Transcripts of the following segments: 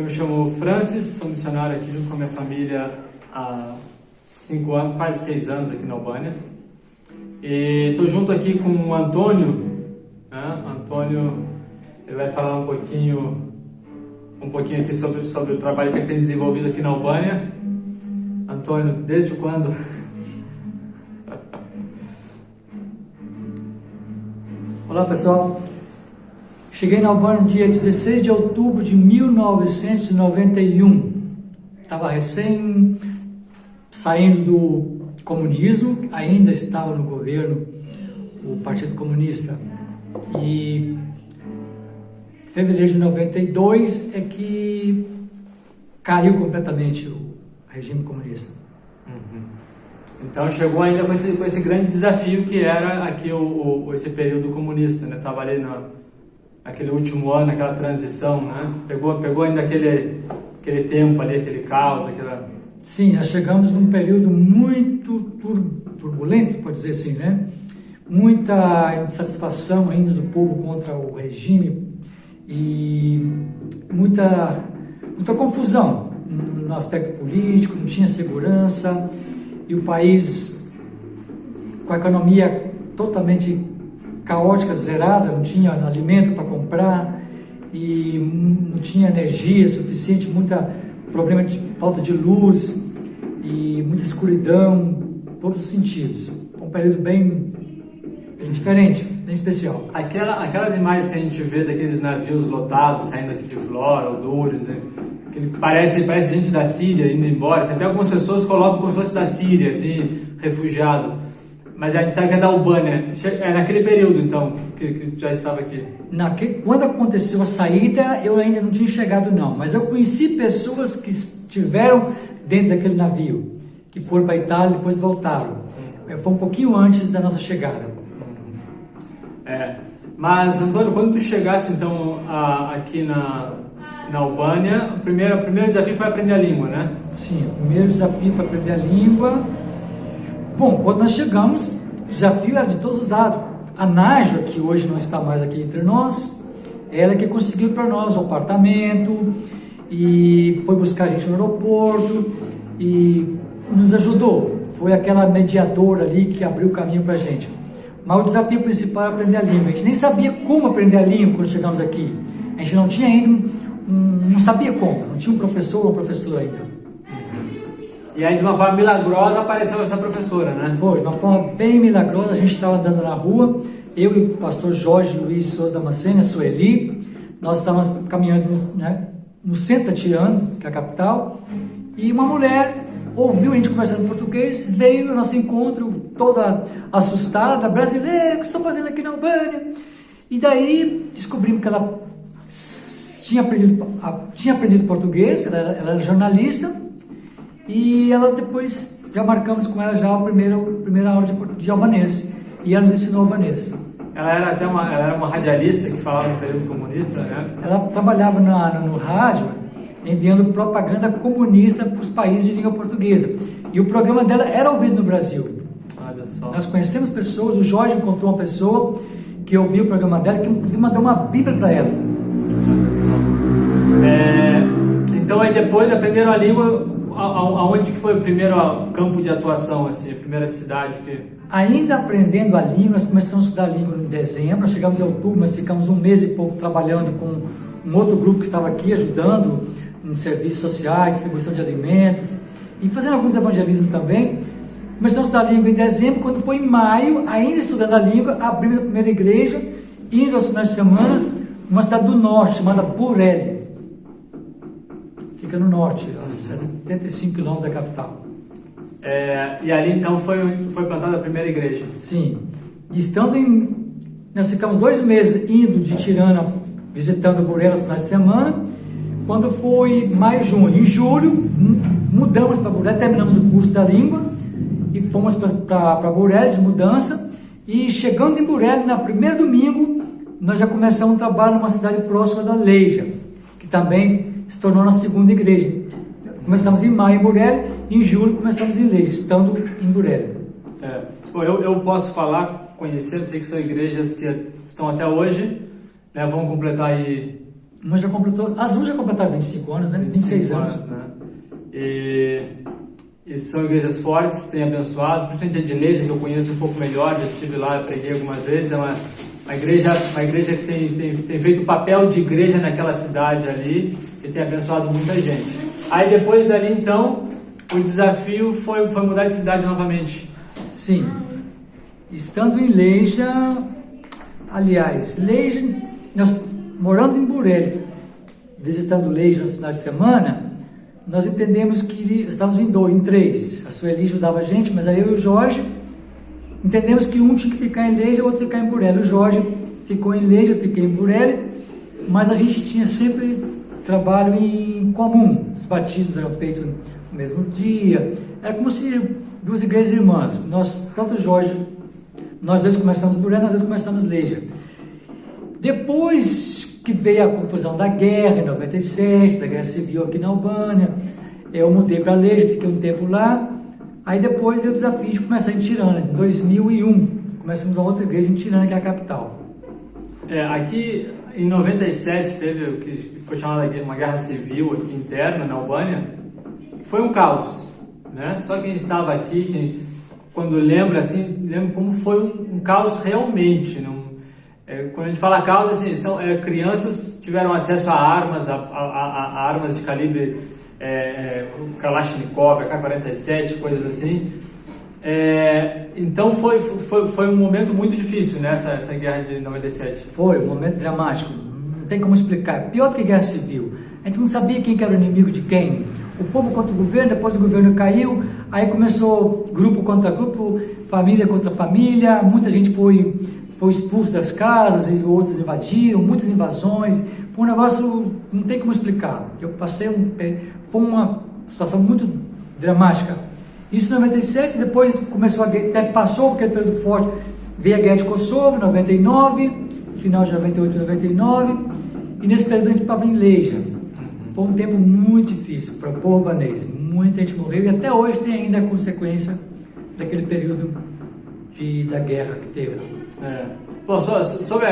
Eu me chamo Francis, sou missionário aqui junto com a minha família há 5 anos, quase 6 anos aqui na Albânia. E estou junto aqui com o Antônio, né? Antônio, ele vai falar um pouquinho aqui sobre o trabalho que ele tem desenvolvido aqui na Albânia. Antônio, desde quando? Olá pessoal, cheguei na Albânia no dia 16 de outubro de 1991. Estava recém saindo do comunismo, ainda estava no governo o Partido Comunista. E em fevereiro de 92 é que caiu completamente o regime comunista. Uhum. Então chegou ainda com esse grande desafio que era aqui esse período comunista, né? Estava ali naquele último ano, aquela transição, né? Pegou ainda aquele tempo ali, aquele caos, aquela... Sim, nós chegamos num período muito turbulento, pode dizer assim, né? Muita insatisfação ainda do povo contra o regime e muita confusão no aspecto político, não tinha segurança. E o país com a economia totalmente caótica, zerada, não tinha alimento para comprar e não tinha energia suficiente, muita problema de falta de luz e muita escuridão, em todos os sentidos. Foi um período bem diferente, bem especial. Aquelas imagens que a gente vê daqueles navios lotados saindo aqui de Vlora ou Dures, né? Parece gente da Síria indo embora. Até algumas pessoas colocam como se fosse da Síria, assim, refugiado. Mas a gente sabe que é da Albânia. É naquele período, então, que já estava aqui. Quando aconteceu a saída, eu ainda não tinha chegado, não. Mas eu conheci pessoas que estiveram dentro daquele navio, que foram para a Itália e depois voltaram. Foi um pouquinho antes da nossa chegada. Mas, Antônio, quando tu chegasse, então, aqui na Albânia, o primeiro desafio foi aprender a língua, né? Sim, o primeiro desafio foi aprender a língua. Bom, quando nós chegamos, o desafio era de todos os lados. A Nájua, que hoje não está mais aqui entre nós, ela que conseguiu para nós o apartamento e foi buscar a gente no aeroporto e nos ajudou. Foi aquela mediadora ali que abriu o caminho para a gente. Mas o desafio principal era aprender a língua. A gente nem sabia como aprender a língua quando chegamos aqui. A gente não tinha ainda, não sabia como, não tinha um professor ou professora ainda. E aí, de uma forma milagrosa, apareceu essa professora, né? Foi, de uma forma bem milagrosa. A gente estava andando na rua, eu e o pastor Jorge Luiz de Souza Damasceno, a Sueli, nós estávamos caminhando no centro da Tirana, que é a capital, e uma mulher ouviu a gente conversando em português, veio ao nosso encontro toda assustada, brasileira, o que estou fazendo aqui na Albânia? E daí descobrimos que ela tinha aprendido português, ela era jornalista, e ela depois, já marcamos com ela já a primeira aula de albanês, e ela nos ensinou albanês. Ela era uma radialista que falava no período comunista, né? Ela trabalhava no rádio, enviando propaganda comunista para os países de língua portuguesa, e o programa dela era ouvido no Brasil. Olha só. Nós conhecemos pessoas, o Jorge encontrou uma pessoa que ouviu o programa dela, que inclusive mandou uma Bíblia para ela. Olha só. Então aí depois aprenderam a língua, aonde que foi o primeiro campo de atuação, assim, a primeira cidade que... Ainda aprendendo a língua, nós começamos a estudar a língua em dezembro, nós chegamos em outubro, mas ficamos 1 mês e pouco trabalhando com um outro grupo que estava aqui ajudando em serviços sociais, distribuição de alimentos e fazendo alguns evangelismos também. Começamos a estudar a língua em dezembro, quando foi em maio, ainda estudando a língua, abrimos a primeira igreja, indo aos finais de semana, numa cidade do norte, chamada Burele. Fica no norte, a 75 quilômetros da capital. E ali então foi plantada a primeira igreja. Sim. Nós ficamos 2 meses indo de Tirana, visitando Burele aos finais de semana. Quando foi maio, junho. Em julho, mudamos para Burele, terminamos o curso da língua e fomos para Burele de mudança. E chegando em Burele, no primeiro domingo, nós já começamos um trabalho numa cidade próxima da Leija, que também se tornou nossa segunda igreja. Começamos em maio em Burele, em julho começamos em Leija, estando em Burele. Bom, eu posso falar, conhecer, sei que são igrejas que estão até hoje, né, vão completar aí Mas já completou, as duas já completaram 25 anos, né? 26 anos. Né? E são igrejas fortes, têm abençoado, principalmente a de Leija, que eu conheço um pouco melhor, já estive lá, preguei algumas vezes, é uma igreja que tem feito o papel de igreja naquela cidade ali e tem abençoado muita gente. Aí depois dali, então, o desafio foi mudar de cidade novamente. Sim. Estando em Leija, aliás, Leija, nós morando em Burele, visitando Leija nos finais de semana, nós entendemos que estávamos em três. A Sueli ajudava a gente, mas aí eu e o Jorge entendemos que um tinha que ficar em Leija, o outro ficar em Burele. O Jorge ficou em Leija, eu fiquei em Burele, mas a gente tinha sempre trabalho em comum. Os batismos eram feitos no mesmo dia. Era como se duas igrejas irmãs. Tanto o Jorge, nós dois começamos Burele, nós dois começamos Leija. Depois que veio a confusão da guerra, em 97, da guerra civil aqui na Albânia, eu mudei para Leija, fiquei um tempo lá. Aí depois veio o desafio de começar em Tirana, em 2001. Começamos a outra igreja em Tirana, que é a capital. Aqui em 97 teve o que foi chamado de uma guerra civil aqui interna na Albânia. Foi um caos, né? Só quem estava aqui, quando lembra como foi um caos realmente. Quando a gente fala caos, assim, crianças tiveram acesso a armas, a armas de calibre Kalashnikov, AK-47, coisas assim. Então foi um momento muito difícil, né, essa guerra de 97. Foi um momento dramático, não tem como explicar. Pior do que guerra civil. A gente não sabia quem que era o inimigo de quem. O povo contra o governo, depois o governo caiu, aí começou grupo contra grupo, família contra família, muita gente foi expulso das casas e outros invadiram, muitas invasões. Foi um negócio, não tem como explicar. Foi uma situação muito dramática. Isso em 97, depois começou passou aquele período forte, veio a guerra de Kosovo, em 99, final de 98 e 99, e nesse período a gente estava em Leija. Foi um tempo muito difícil para o povo albanês. Muita gente morreu e até hoje tem ainda a consequência daquele período da guerra que teve. Bom, sobre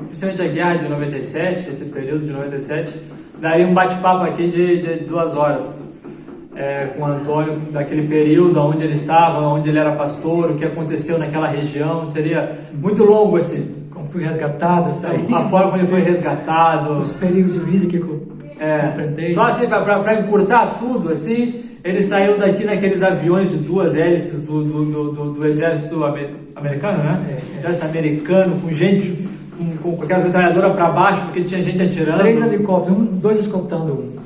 principalmente a guerra de 97, esse período de 97, daria um bate-papo aqui de 2 horas com o Antônio, daquele período, onde ele estava, onde ele era pastor, o que aconteceu naquela região. Seria muito longo assim. Como fui resgatado, saí. A forma como ele foi resgatado. Os períodos de vida que eu enfrentei. Só assim, para encurtar tudo, assim, ele saiu daqui naqueles aviões de 2 hélices do exército americano, né? Exército americano, com gente com aquelas metralhadoras para baixo, porque tinha gente atirando. 3 helicópteros, 2 escoltando um.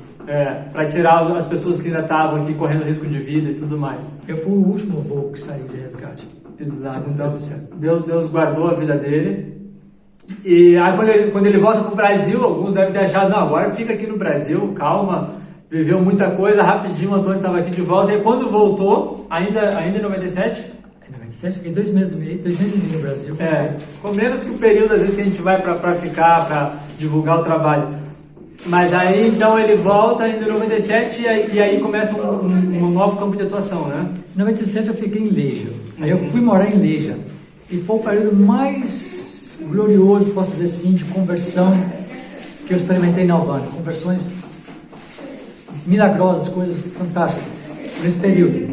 Para tirar as pessoas que ainda estavam aqui correndo risco de vida e tudo mais. Eu fui o último voo que saiu de resgate. Exato. Então, Deus guardou a vida dele. E aí quando ele volta para o Brasil, alguns devem ter achado, não, agora fica aqui no Brasil, calma, viveu muita coisa, rapidinho o Antônio estava aqui de volta. E quando voltou, ainda em 97? Em 97, fiquei 2 meses e meio no Brasil. Com menos que o período, às vezes, que a gente vai para ficar, para divulgar o trabalho. Mas aí, então, ele volta ainda em 97 e aí começa um novo campo de atuação, né? Em 97 eu fiquei em Leija. Aí eu fui morar em Leija. E foi o período mais glorioso, posso dizer assim, de conversão que eu experimentei na Albânia. Conversões milagrosas, coisas fantásticas nesse período.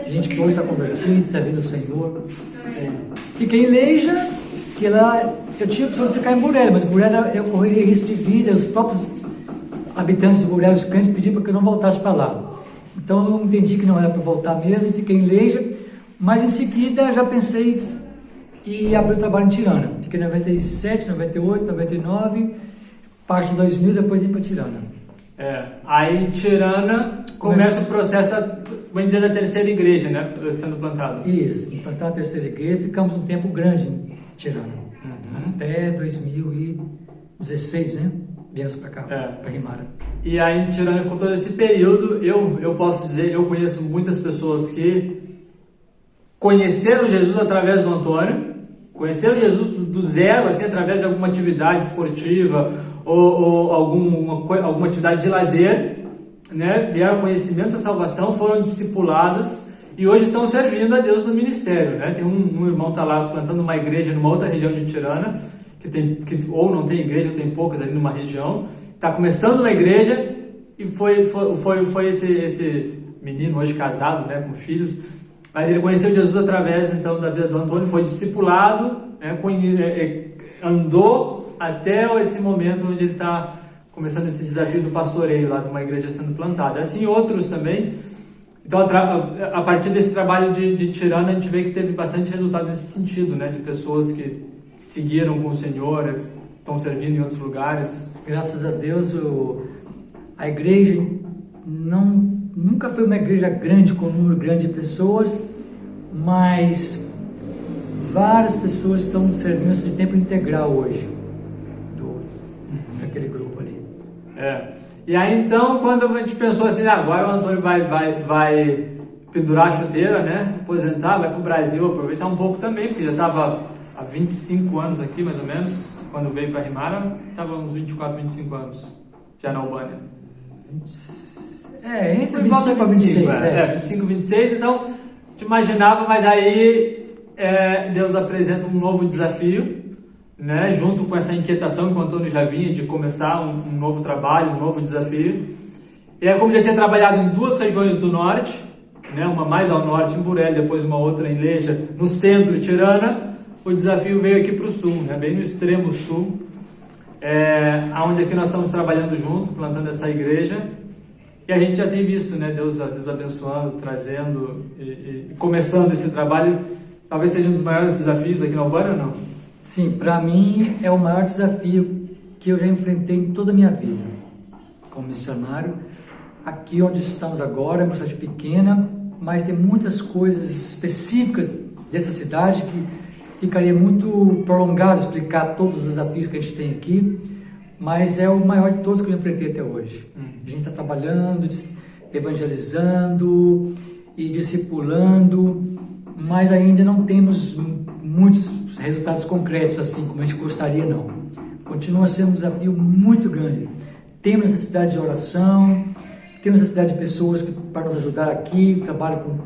Gente que hoje está convertida, servindo o Senhor. Sim. Fiquei em Leija, que lá eu tinha a opção de ficar em Burele, mas Burele eu correria risco de vida, os próprios habitantes de Burele, os crentes, pediram para que eu não voltasse para lá. Então eu entendi que não era para voltar mesmo, fiquei em Leija, mas em seguida já pensei em abrir o trabalho em Tirana. Fiquei em 97, 98, 99, parte de 2000, depois vim para Tirana. Aí em Tirana começa o processo, vamos dizer, da terceira igreja, né? Sendo plantado. Isso, implantar a terceira igreja, ficamos um tempo grande em Tirana. Até 2016, né? Viemos para cá, para Rimara. E aí em Tirana ficou todo esse período. Eu posso dizer, eu conheço muitas pessoas que conheceram Jesus através do Antônio, conheceram Jesus do zero, assim, através de alguma atividade esportiva ou alguma atividade de lazer, né? Vieram ao conhecimento da salvação, foram discipuladas e hoje estão servindo a Deus no ministério, né? Tem um irmão que está lá plantando uma igreja numa outra região de Tirana, ou não tem igreja, ou tem poucas ali numa região, está começando na igreja e foi esse menino hoje casado, né, com filhos, mas ele conheceu Jesus através então da vida do Antônio, foi discipulado, né, andou até esse momento onde ele está começando esse desafio do pastoreio lá de uma igreja sendo plantada. Assim outros também. Então, a partir desse trabalho de Tirana, a gente vê que teve bastante resultado nesse sentido, né? De pessoas que seguiram com o Senhor, estão servindo em outros lugares. Graças a Deus, a igreja nunca foi uma igreja grande, com um número grande de pessoas, mas várias pessoas estão servindo de tempo integral hoje, daquele grupo ali. E aí então, quando a gente pensou assim, agora o Antônio vai pendurar a chuteira, né, aposentar, vai para o Brasil, aproveitar um pouco também, porque já estava há 25 anos aqui, mais ou menos, quando veio para Rimara, estava uns 24, 25 anos, já na Albânia. Entre 25 e 26. 25, 26, então, a gente imaginava, mas aí Deus apresenta um novo desafio, né, junto com essa inquietação que o Antônio já vinha de começar um novo trabalho, um novo desafio. E aí, como já tinha trabalhado em 2 regiões do norte, né, uma mais ao norte em Burel, depois uma outra em Leja, no centro, Tirana, o desafio veio aqui para o sul, né, bem no extremo sul, onde aqui nós estamos trabalhando junto, plantando essa igreja. E a gente já tem visto, né, Deus abençoando, trazendo e começando esse trabalho. Talvez seja um dos maiores desafios aqui na Albânia, ou não? Sim, para mim é o maior desafio que eu já enfrentei em toda a minha vida como missionário. Aqui onde estamos agora é uma cidade pequena, mas tem muitas coisas específicas dessa cidade que ficaria muito prolongado explicar todos os desafios que a gente tem aqui, mas é o maior de todos que eu enfrentei até hoje. A gente está trabalhando, evangelizando e discipulando, mas ainda não temos muitos resultados concretos assim como a gente gostaria, não. Continua sendo um desafio muito grande. Temos necessidade de oração, temos necessidade de pessoas para nos ajudar aqui, trabalham com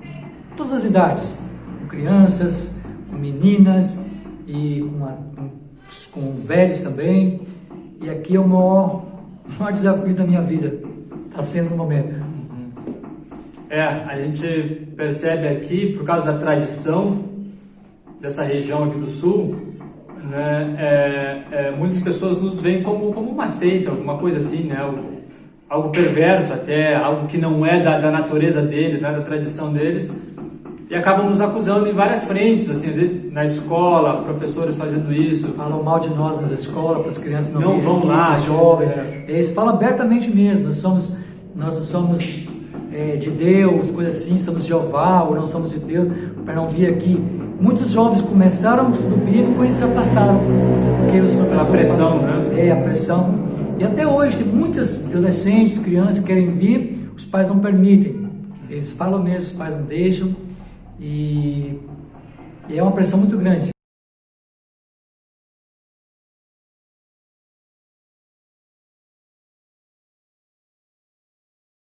todas as idades, com crianças, com meninas e com velhos também. E aqui é o maior desafio da minha vida, está sendo no momento. A gente percebe aqui, por causa da tradição dessa região aqui do sul, né, muitas pessoas nos veem como uma seita, alguma coisa assim, né, algo perverso até, algo que não é da natureza deles, né, da tradição deles, e acabam nos acusando em várias frentes, assim, às vezes na escola, professores fazendo isso. Falam mal de nós nas escolas, para as crianças não vão lá, os jovens. Eles falam abertamente mesmo, nós não somos de Deus, coisa assim, somos de Jeová, ou não somos de Deus, para não vir aqui. Muitos jovens começaram a estudar bíblico e se afastaram, porque os professores... A pressão, né? A pressão. E até hoje, tem muitas adolescentes, crianças que querem vir, os pais não permitem. Eles falam mesmo, os pais não deixam, e é uma pressão muito grande.